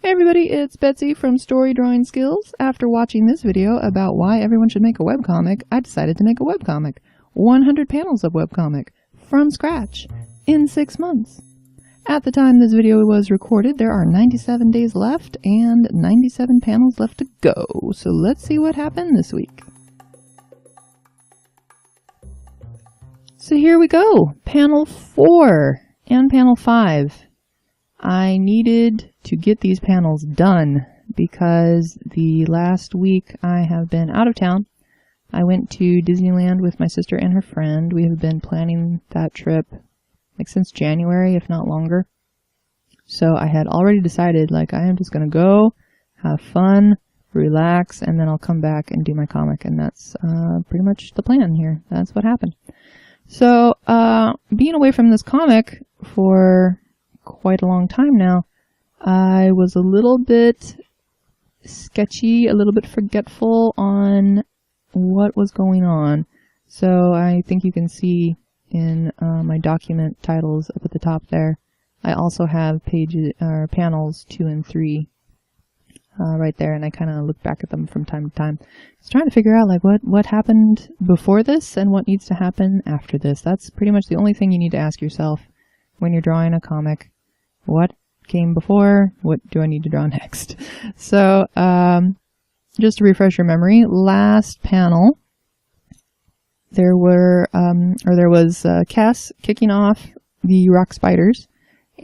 Hey everybody, it's Betsy from Story Drawing Skills. After watching this video about why everyone should make a webcomic, I decided to make a webcomic. 100 panels of webcomic from scratch in 6 months. At the time this video was recorded, there are 97 days left and 97 panels left to go. So let's see what happened this week. So here we go, panel 4 and panel 5. I needed to get these panels done because the last week I have been out of town. I went to Disneyland with my sister and her friend. We have been planning that trip like since January, if not longer. So I had already decided like I am just going to go, have fun, relax, and then I'll come back and do my comic. And that's pretty much the plan here. That's what happened. So being away from this comic for quite a long time now, I was a little bit sketchy, a little bit forgetful on what was going on. So I think you can see in my document titles up at the top there, I also have pages or panels 2 and 3 right there, and I kind of look back at them from time to time. I was trying to figure out like what happened before this and what needs to happen after this. That's pretty much the only thing you need to ask yourself when you're drawing a comic. What came before? What do I need to draw next? So, just to refresh your memory, last panel, there was Cass kicking off the rock spiders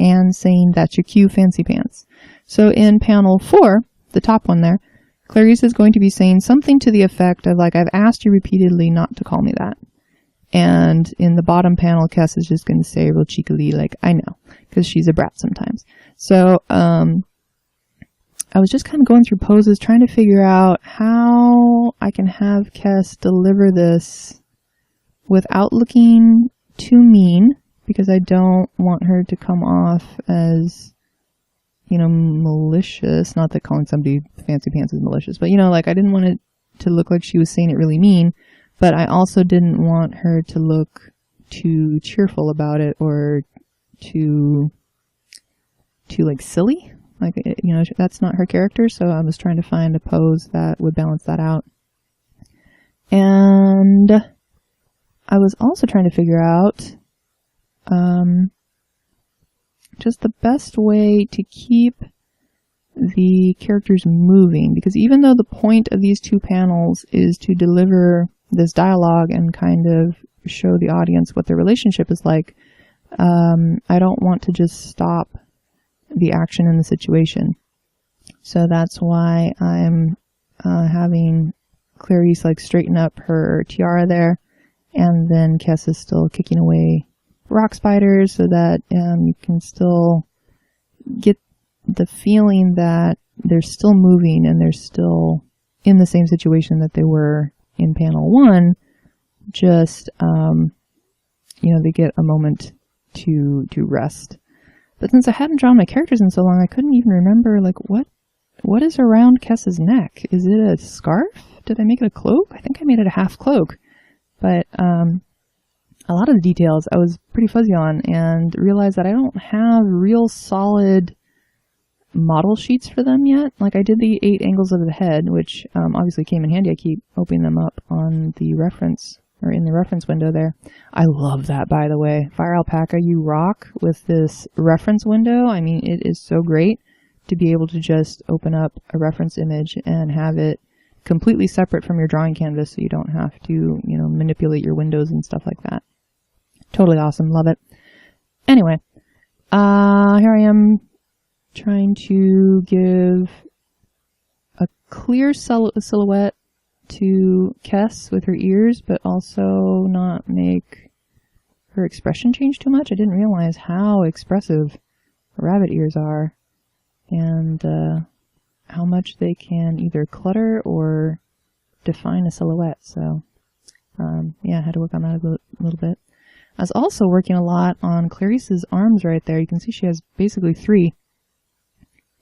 and saying, "That's your cue, fancy pants." So in panel 4, the top one there, Clarice is going to be saying something to the effect of like, "I've asked you repeatedly not to call me that." And in the bottom panel, Cass is just going to say real cheekily, like, "I know," because she's a brat sometimes. So I was just kind of going through poses, trying to figure out how I can have Cass deliver this without looking too mean, because I don't want her to come off as, you know, malicious. Not that calling somebody fancy pants is malicious, but, you know, like I didn't want it to look like she was saying it really mean. But I also didn't want her to look too cheerful about it or too like silly. Like, you know, that's not her character. So I was trying to find a pose that would balance that out. And I was also trying to figure out just the best way to keep the characters moving. Because even though the point of these 2 panels is to deliver this dialogue and kind of show the audience what their relationship is like, I don't want to just stop the action in the situation. So that's why I'm having Clarice like straighten up her tiara there, and then Cass is still kicking away rock spiders so that you can still get the feeling that they're still moving and they're still in the same situation that they were in panel 1, just, you know, they get a moment to rest. But since I hadn't drawn my characters in so long, I couldn't even remember, like, what is around Cass's neck? Is it a scarf? Did I make it a cloak? I think I made it a half cloak. But a lot of the details I was pretty fuzzy on, and realized that I don't have real solid model sheets for them yet. Like I did the 8 angles of the head, which obviously came in handy. I keep opening them up on the reference, or in the reference window there. I love that, by the way. Fire Alpaca, you rock with this reference window. I mean, it is so great to be able to just open up a reference image and have it completely separate from your drawing canvas, so you don't have to, you know, manipulate your windows and stuff like that. Totally awesome. Love it. Anyway, here I am trying to give a clear silhouette to Cass with her ears, but also not make her expression change too much. I didn't realize how expressive rabbit ears are, and how much they can either clutter or define a silhouette. So yeah, I had to work on that a little bit. I was also working a lot on Clarice's arms right there. You can see she has basically 3,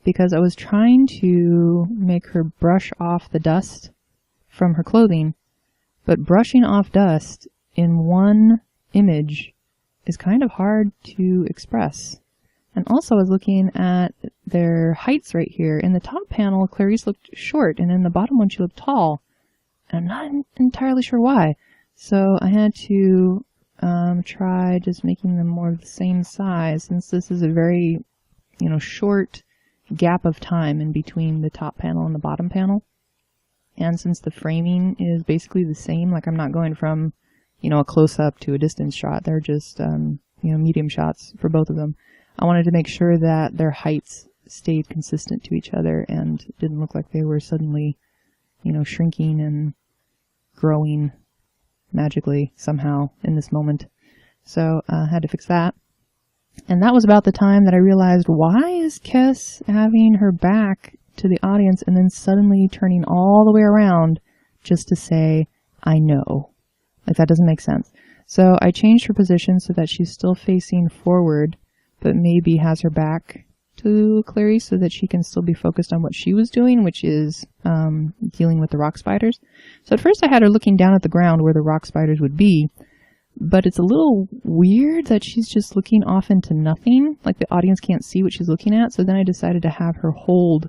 because I was trying to make her brush off the dust from her clothing, but brushing off dust in one image is kind of hard to express. And also I was looking at their heights right here. In the top panel, Clarice looked short, and in the bottom one, she looked tall. And I'm not entirely sure why. So I had to try just making them more of the same size, since this is a very, short gap of time in between the top panel and the bottom panel. And since the framing is basically the same, like I'm not going from, a close-up to a distance shot. They're just, medium shots for both of them. I wanted to make sure that their heights stayed consistent to each other and didn't look like they were suddenly, shrinking and growing magically somehow in this moment. So I had to fix that. And that was about the time that I realized, why is Kess having her back to the audience and then suddenly turning all the way around just to say, I know? Like, that doesn't make sense. So I changed her position so that she's still facing forward, but maybe has her back to Clarice so that she can still be focused on what she was doing, which is dealing with the rock spiders. So at first I had her looking down at the ground where the rock spiders would be, but it's a little weird that she's just looking off into nothing, like the audience can't see what she's looking at. So then I decided to have her hold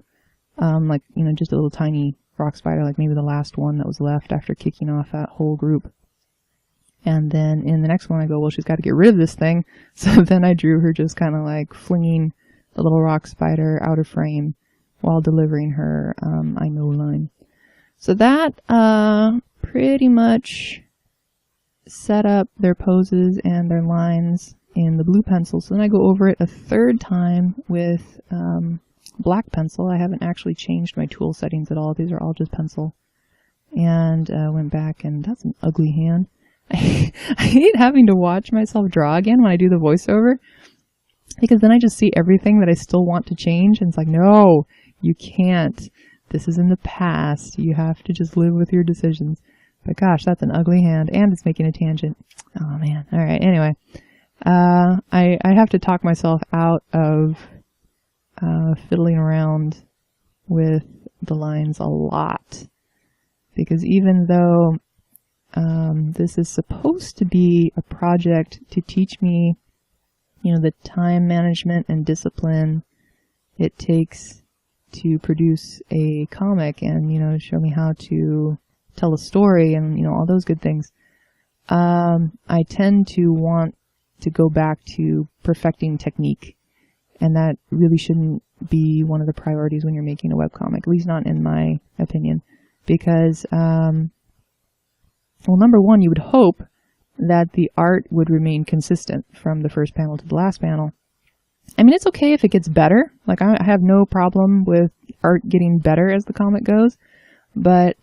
just a little tiny rock spider, like maybe the last one that was left after kicking off that whole group. And then in the next one I go, well, she's got to get rid of this thing. So then I drew her just kind of like flinging the little rock spider out of frame while delivering her I know line. So that pretty much set up their poses and their lines in the blue pencil. So then I go over it a third time with black pencil. I haven't actually changed my tool settings at all. These are all just pencil. And went back, and that's an ugly hand. I hate having to watch myself draw again when I do the voiceover, because then I just see everything that I still want to change, and it's like, no, you can't. This is in the past. You have to just live with your decisions. But gosh, that's an ugly hand, and it's making a tangent. Oh man. All right. Anyway, I have to talk myself out of fiddling around with the lines a lot, because even though this is supposed to be a project to teach me, the time management and discipline it takes to produce a comic and, show me how to tell a story and, all those good things. I tend to want to go back to perfecting technique, and that really shouldn't be one of the priorities when you're making a webcomic, at least not in my opinion, because, well, number one, you would hope that the art would remain consistent from the first panel to the last panel. I mean, it's okay if it gets better. Like, I have no problem with art getting better as the comic goes, but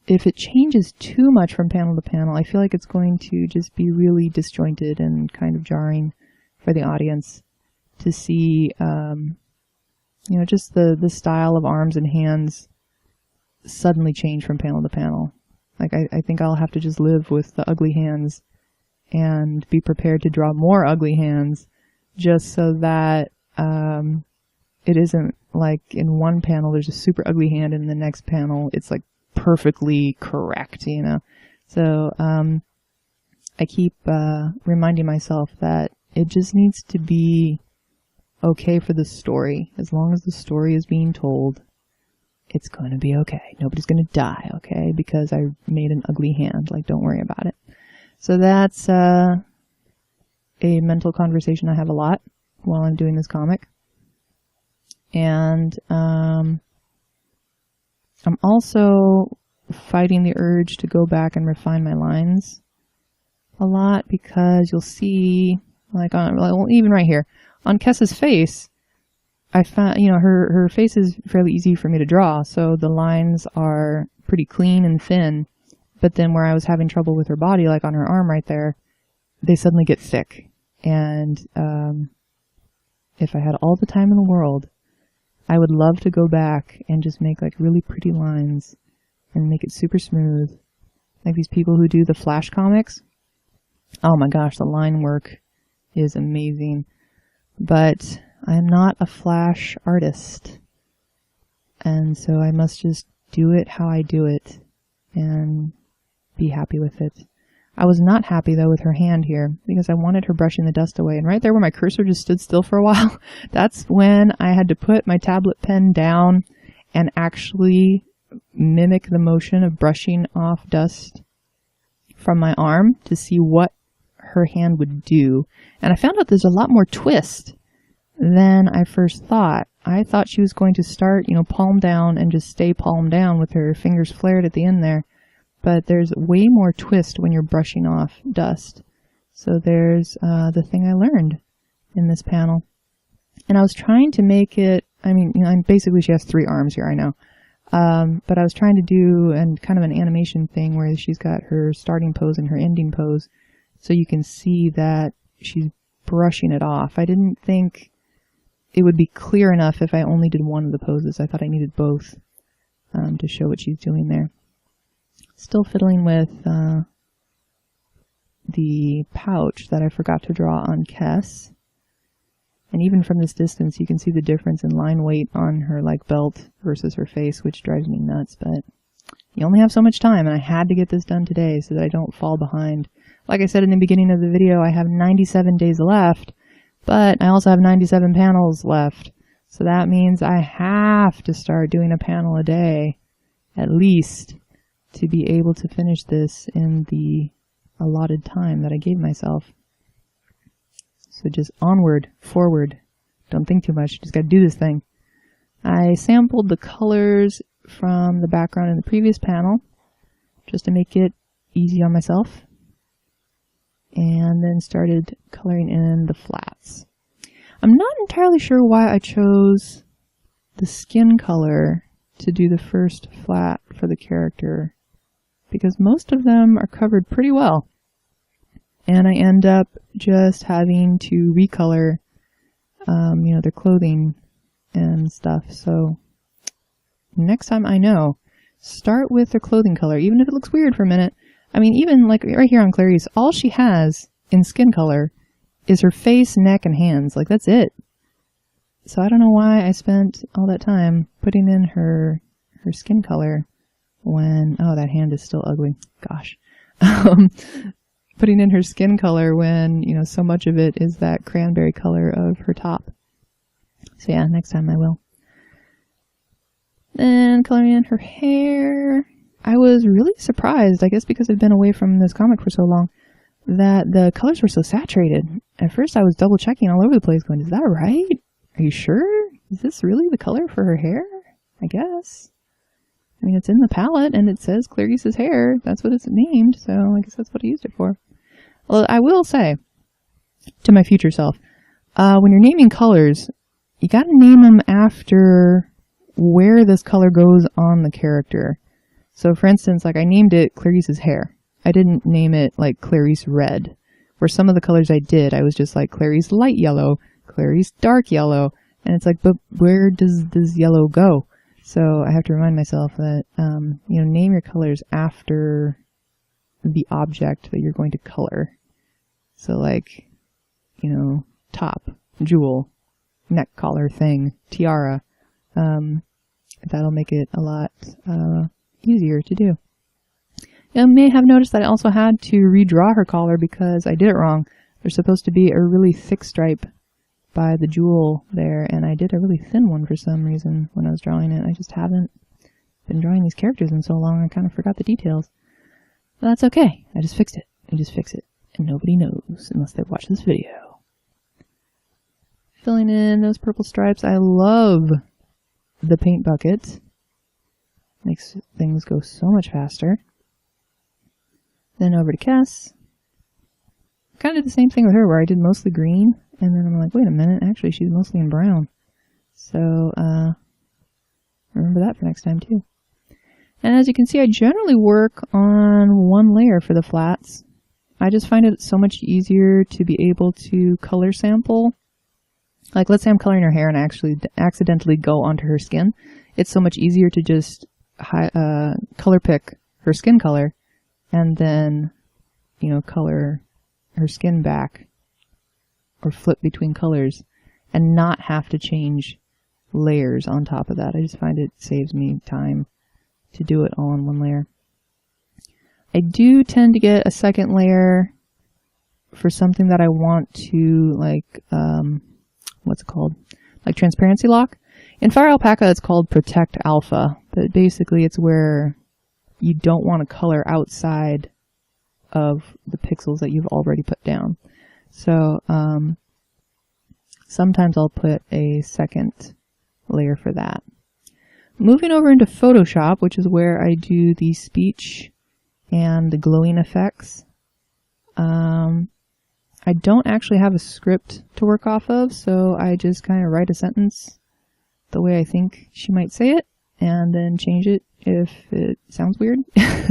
if it changes too much from panel to panel, I feel like it's going to just be really disjointed and kind of jarring for the audience to see, just the style of arms and hands suddenly change from panel to panel. Like, I think I'll have to just live with the ugly hands and be prepared to draw more ugly hands, just so that it isn't like in one panel there's a super ugly hand and in the next panel it's like perfectly correct, So I keep reminding myself that it just needs to be okay for the story. As long as the story is being told, it's going to be okay. Nobody's going to die, okay, because I made an ugly hand. Like, don't worry about it. So that's a mental conversation I have a lot while I'm doing this comic. And I'm also fighting the urge to go back and refine my lines a lot, because you'll see, even right here, on Kessa's face, I found, her face is fairly easy for me to draw, so the lines are pretty clean and thin, but then where I was having trouble with her body, like on her arm right there, they suddenly get thick. And if I had all the time in the world, I would love to go back and just make like really pretty lines and make it super smooth. Like these people who do the Flash comics. Oh my gosh, the line work is amazing. But I am not a Flash artist. And so I must just do it how I do it and be happy with it. I was not happy though with her hand here because I wanted her brushing the dust away. And right there where my cursor just stood still for a while, that's when I had to put my tablet pen down and actually mimic the motion of brushing off dust from my arm to see what her hand would do. And I found out there's a lot more twist than I first thought. I thought she was going to start, palm down and just stay palm down with her fingers flared at the end there. But there's way more twist when you're brushing off dust. So there's the thing I learned in this panel. And I was trying to make it, basically she has 3 arms here, I know. But I was trying to do kind of an animation thing where she's got her starting pose and her ending pose. So you can see that she's brushing it off. I didn't think it would be clear enough if I only did one of the poses. I thought I needed both to show what she's doing there. Still fiddling with the pouch that I forgot to draw on Kess. And even from this distance, you can see the difference in line weight on her belt versus her face, which drives me nuts. But you only have so much time, and I had to get this done today so that I don't fall behind. Like I said in the beginning of the video, I have 97 days left, but I also have 97 panels left. So that means I have to start doing a panel a day, at least, to be able to finish this in the allotted time that I gave myself. So just onward, forward. Don't think too much. Just gotta do this thing. I sampled the colors from the background in the previous panel just to make it easy on myself. And then started coloring in the flats. I'm not entirely sure why I chose the skin color to do the first flat for the character, because most of them are covered pretty well. And I end up just having to recolor, their clothing and stuff. So next time I know, start with their clothing color, even if it looks weird for a minute. Even right here on Clarice, all she has in skin color is her face, neck, and hands. That's it. So I don't know why I spent all that time putting in her skin color when, oh, that hand is still ugly. Gosh. Putting in her skin color when, so much of it is that cranberry color of her top. So yeah, next time I will. Then coloring in her hair. I was really surprised, I guess because I've been away from this comic for so long, that the colors were so saturated. At first I was double checking all over the place going, is that right? Are you sure? Is this really the color for her hair? I guess. It's in the palette and it says Clarice's hair. That's what it's named, so I guess that's what I used it for. Well, I will say to my future self, when you're naming colors, you gotta name them after where this color goes on the character. So for instance, I named it Clarice's hair. I didn't name it Clarice red. For some of the colors I did, I was just Clarice light yellow, Clarice dark yellow, and it's but where does this yellow go? So I have to remind myself that, name your colors after the object that you're going to color. So top, jewel, neck collar thing, tiara. That'll make it a lot easier to do. You may have noticed that I also had to redraw her collar because I did it wrong. There's supposed to be a really thick stripe by the jewel there, and I did a really thin one for some reason when I was drawing it. I just haven't been drawing these characters in so long, I kind of forgot the details. But that's okay. I just fixed it. I just fix it. And nobody knows unless they watch this video. Filling in those purple stripes. I love the paint bucket. Makes things go so much faster. Then over to Kess. Kind of did the same thing with her where I did mostly green. And then I'm wait a minute, actually she's mostly in brown. So, remember that for next time too. And as you can see, I generally work on one layer for the flats. I just find it so much easier to be able to color sample. Let's say I'm coloring her hair and I actually accidentally go onto her skin. It's so much easier to just color pick her skin color and then, color her skin back or flip between colors and not have to change layers on top of that. I just find it saves me time to do it all in one layer. I do tend to get a second layer for something that I want to, like, what's it called? Like transparency lock. In Fire Alpaca, it's called Protect Alpha, but basically it's where you don't want to color outside of the pixels that you've already put down. So sometimes I'll put a second layer for that. Moving over into Photoshop, which is where I do the speech and the glowing effects. I don't actually have a script to work off of, so I just kind of write a sentence the way I think she might say it, and then change it if it sounds weird.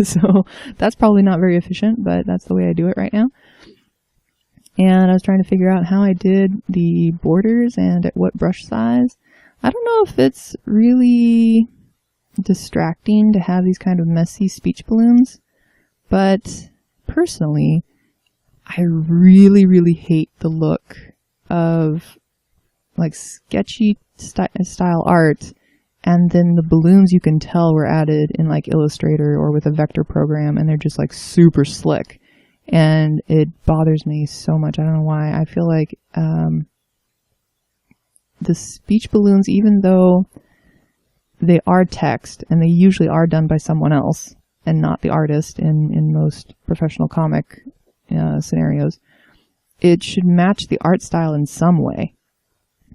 So that's probably not very efficient, but that's the way I do it right now. And I was trying to figure out how I did the borders and at what brush size. I don't know if it's really distracting to have these kind of messy speech balloons, but personally, I really, really hate the look of like sketchy style art, and then the balloons you can tell were added in like Illustrator or with a vector program, and they're just like super slick, and it bothers me so much. I don't know why. I feel like the speech balloons, even though they are text and they usually are done by someone else and not the artist in most professional comic scenarios, it should match the art style in some way.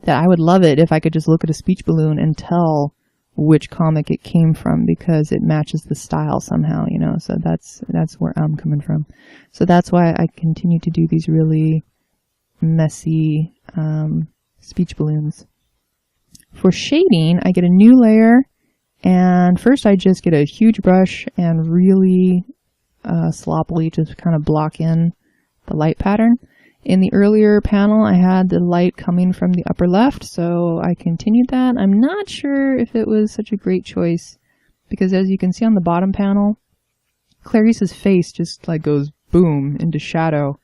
That I would love it if I could just look at a speech balloon and tell which comic it came from because it matches the style somehow, you know. So that's where I'm coming from. So that's why I continue to do these really messy speech balloons. For shading, I get a new layer, and first I just get a huge brush and really sloppily just kind of block in the light pattern. In the earlier panel, I had the light coming from the upper left, so I continued that. I'm not sure if it was such a great choice, because as you can see on the bottom panel, Clarice's face just like goes boom into shadow,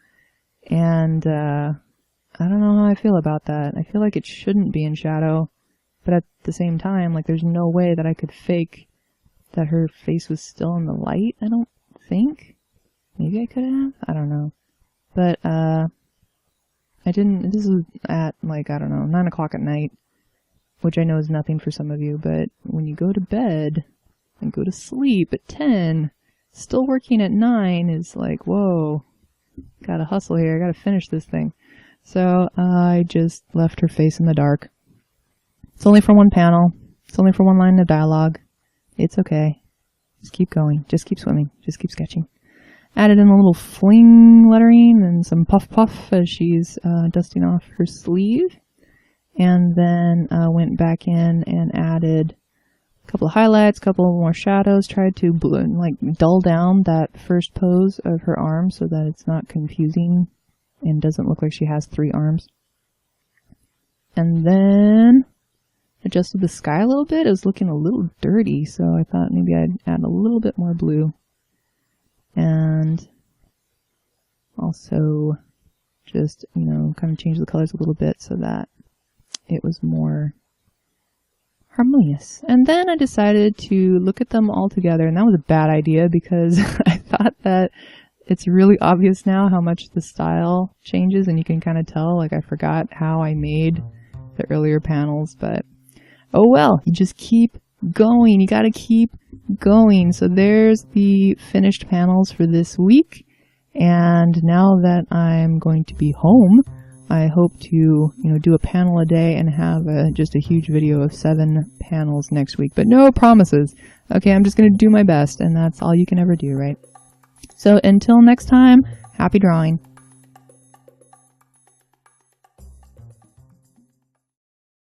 and I don't know how I feel about that. I feel like it shouldn't be in shadow, but at the same time, like there's no way that I could fake that her face was still in the light, I don't think. Maybe I could have? I don't know. But, I didn't, this is at like, I don't know, 9 o'clock at night, which I know is nothing for some of you, but when you go to bed and go to sleep at 10, still working at 9 is like, whoa, gotta hustle here, gotta finish this thing. So I just left her face in the dark. It's only for one panel. It's only for one line of dialogue. It's okay. Just keep going. Just keep swimming. Just keep sketching. Added in a little fling lettering and some puff puff as she's dusting off her sleeve. And then went back in and added a couple of highlights, a couple more shadows, tried to dull down that first pose of her arm so that it's not confusing and doesn't look like she has 3 arms. And then adjusted the sky a little bit. It was looking a little dirty, so I thought maybe I'd add a little bit more blue. And also just, you know, kind of change the colors a little bit so that it was more harmonious. And then I decided to look at them all together, and that was a bad idea because I thought that it's really obvious now how much the style changes, and you can kind of tell, like I forgot how I made the earlier panels, but oh well, you just keep going. You gotta keep going. So there's the finished panels for this week, and now that I'm going to be home, I hope to, you know, do a panel a day and have just a huge video of 7 panels next week, but no promises. Okay, I'm just gonna do my best, and that's all you can ever do, right? So until next time, happy drawing.